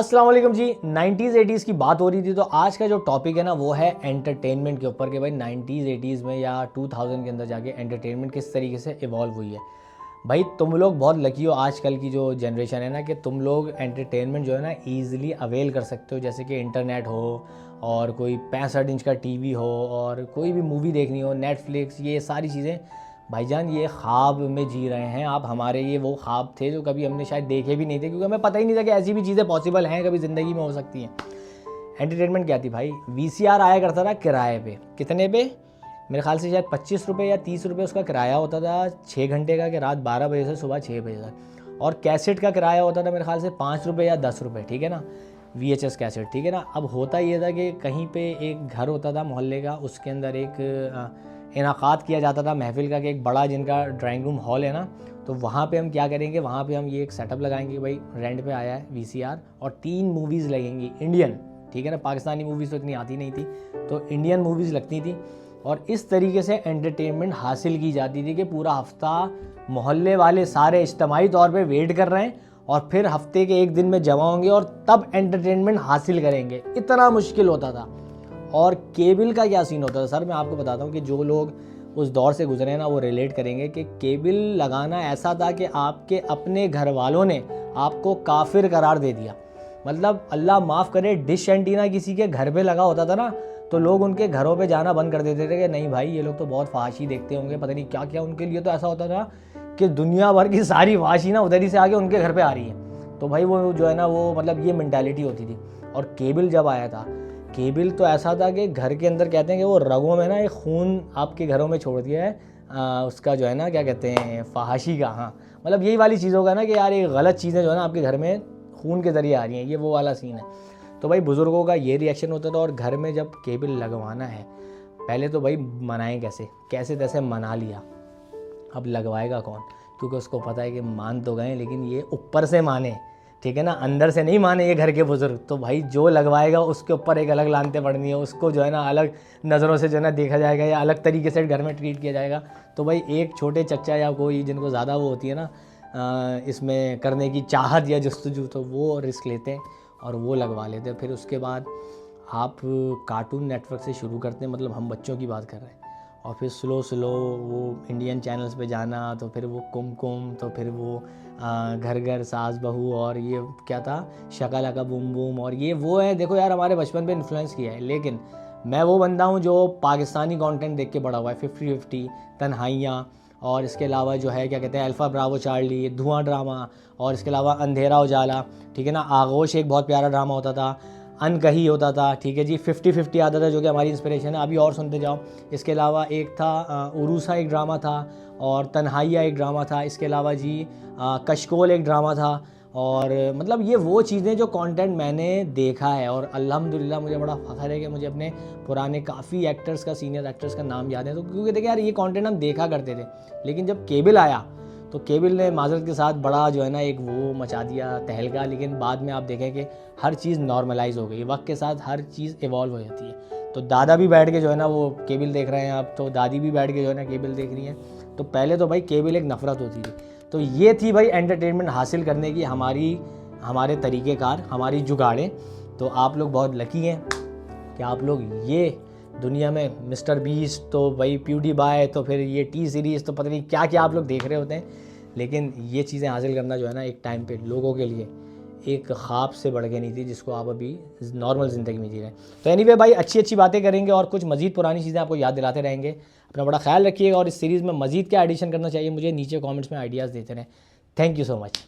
अस्सलाम वालेकुम जी। 90s 80s की बात हो रही थी, तो आज का जो टॉपिक है ना वो है एंटरटेनमेंट के ऊपर कि भाई 90s 80s में या 2000 के अंदर जाके एंटरटेनमेंट किस तरीके से इवॉल्व हुई है। भाई तुम लोग बहुत लकी हो, आजकल की जो जनरेशन है ना, कि तुम लोग एंटरटेनमेंट जो है ना ईज़िली अवेल कर सकते हो। जैसे कि इंटरनेट हो और कोई 65 इंच का टीवी हो और कोई भी मूवी देखनी हो, नेटफ्लिक्स, ये सारी चीज़ें भाईजान ये ख्वाब में जी रहे हैं आप। हमारे ये वो ख्वाब थे जो कभी हमने शायद देखे भी नहीं थे, क्योंकि हमें पता ही नहीं था कि ऐसी भी चीज़ें पॉसिबल हैं, कभी ज़िंदगी में हो सकती हैं। एंटरटेनमेंट क्या थी भाई, वीसीआर आया करता था किराए पे। कितने पे? मेरे ख्याल से शायद 25 रुपये या 30 रुपये उसका किराया होता था 6 घंटे का, कि रात 12 बजे से सुबह 6 बजे तक। और कैसेट का किराया होता था मेरे ख्याल से 5 रुपये या 10 रुपये, ठीक है ना, VHS कैसेट, ठीक है ना। अब होता ये था कि कहीं पे एक घर होता था मोहल्ले का, उसके अंदर एक इनाकात किया जाता था महफिल का, कि एक बड़ा जिनका ड्राइंग रूम हॉल है ना, तो वहाँ पे हम क्या करेंगे, वहाँ पे हम ये एक सेटअप लगाएंगे कि भाई रेंट पे आया है VCR और 3 मूवीज़ लगेंगी इंडियन, ठीक है ना। पाकिस्तानी मूवीज़ तो इतनी आती नहीं थी, तो इंडियन मूवीज़ लगती थी। और इस तरीके से एंटरटेनमेंट हासिल की जाती थी कि पूरा हफ्ता मोहल्ले वाले सारे इज्तमाही तौर पे वेट कर रहे हैं और फिर हफ्ते के एक दिन में जमा होंगे और तब एंटरटेनमेंट हासिल करेंगे। इतना मुश्किल होता था। और केबल का क्या सीन होता था सर, मैं आपको बताता हूँ कि जो लोग उस दौर से गुजरे हैं ना वो रिलेट करेंगे कि केबल लगाना ऐसा था कि आपके अपने घर वालों ने आपको काफिर करार दे दिया। मतलब अल्लाह माफ़ करे, डिश एंटीना किसी के घर पे लगा होता था ना, तो लोग उनके घरों पे जाना बंद कर देते थे कि नहीं भाई ये लोग तो बहुत फहाशी देखते होंगे, पता नहीं क्या क्या। उनके लिए तो ऐसा होता था कि दुनिया भर की सारी फहाशी ना उधर ही से आके उनके घर पे आ रही है। तो भाई वो जो है ना वो मतलब ये मेंटालिटी होती थी। और केबल जब आया था, केबल तो ऐसा था कि घर के अंदर कहते हैं कि वो रगों में ना एक खून आपके घरों में छोड़ दिया है, उसका जो है ना क्या कहते हैं, फहाशी का। हाँ, मतलब यही वाली चीज़ होगा ना कि यार ये गलत चीज़ें जो है ना आपके घर में खून के ज़रिए आ रही हैं, ये वो वाला सीन है। तो भाई बुज़ुर्गों का ये रिएक्शन होता था। और घर में जब केबल लगवाना है, पहले तो भाई मनाएं कैसे, कैसे तैसे मना लिया। अब लगवाएगा कौन, क्योंकि उसको पता है कि मान तो गए लेकिन ये ऊपर से माने, ठीक है ना, अंदर से नहीं माने ये घर के बुजुर्ग। तो भाई जो लगवाएगा उसके ऊपर एक अलग लानते पड़नी है, उसको जो है ना अलग नज़रों से जो है ना देखा जाएगा या अलग तरीके से घर में ट्रीट किया जाएगा। तो भाई एक छोटे चच्चा या कोई जिनको ज़्यादा वो होती है ना इसमें करने की चाहत या जस्तजू, तो वो रिस्क लेते हैं और वो लगवा लेते हैं। फिर उसके बाद आप कार्टून नेटवर्क से शुरू करते हैं, मतलब हम बच्चों की बात कर रहे हैं, और फिर स्लो स्लो वो इंडियन चैनल्स पे जाना, तो फिर वो कुमकुम, तो फिर वो घर घर सास बहू, और ये क्या था, शका लका बूम बूम। और ये वो है, देखो यार हमारे बचपन पे इन्फ्लुएंस किया है। लेकिन मैं वो बंदा हूँ जो पाकिस्तानी कंटेंट देख के बड़ा हुआ है। 50-50, तन्हाइयाँ, और इसके अलावा जो है क्या कहते हैं, अल्फ़ा ब्रावो चार्ली, धुआं ड्रामा, और इसके अलावा अंधेरा उजाला, ठीक है ना, आगोश एक बहुत प्यारा ड्रामा होता था, अनकही होता था, ठीक है जी, 50-50 आता था जो कि हमारी इंस्पिरेशन है। अभी और सुनते जाओ। इसके अलावा एक था उरूसा एक ड्रामा था, और तन्हाइया एक ड्रामा था। इसके अलावा जी कशकोल एक ड्रामा था। और मतलब ये वो चीज़ें जो कंटेंट मैंने देखा है, और अल्हम्दुलिल्लाह मुझे बड़ा फ़ख्र है कि मुझे अपने पुराने काफ़ी एक्टर्स का, सीनियर एक्टर्स का नाम याद है। तो क्योंकि देखिए यार ये कंटेंट हम देखा करते थे, लेकिन जब केबल आया तो केबल ने माजरत के साथ बड़ा जो है ना एक वो मचा दिया तहलका। लेकिन बाद में आप देखें कि हर चीज़ नॉर्मलाइज हो गई, वक्त के साथ हर चीज़ इवॉल्व हो जाती है। तो दादा भी बैठ के जो है ना वो केबल देख रहे हैं, अब तो दादी भी बैठ के जो है ना केबल देख रही हैं। तो पहले तो भाई केबल एक नफ़रत होती थी। तो ये थी भाई एंटरटेनमेंट हासिल करने की हमारे तरीक़ेकार, हमारी जुगाड़ें। तो आप लोग बहुत लकी हैं कि आप लोग ये दुनिया में मिस्टर बीस्ट, तो भाई प्यूडी बाय, तो फिर ये टी सीरीज़, तो पता नहीं क्या क्या आप लोग देख रहे होते हैं। लेकिन ये चीज़ें हासिल करना जो है ना एक टाइम पे लोगों के लिए एक ख्वाब से बढ़ के नहीं थी, जिसको आप अभी नॉर्मल ज़िंदगी में जी रहे हैं। तो एनीवे भाई अच्छी अच्छी बातें करेंगे और कुछ मज़ीद पुरानी चीज़ें आपको याद दिलाते रहेंगे। अपना बड़ा ख्याल रखिएगा, और इस सीरीज़ में मज़ीद क्या एडिशन करना चाहिए मुझे नीचे कमेंट्स में आइडियाज़ देते रहें। Thank you so much.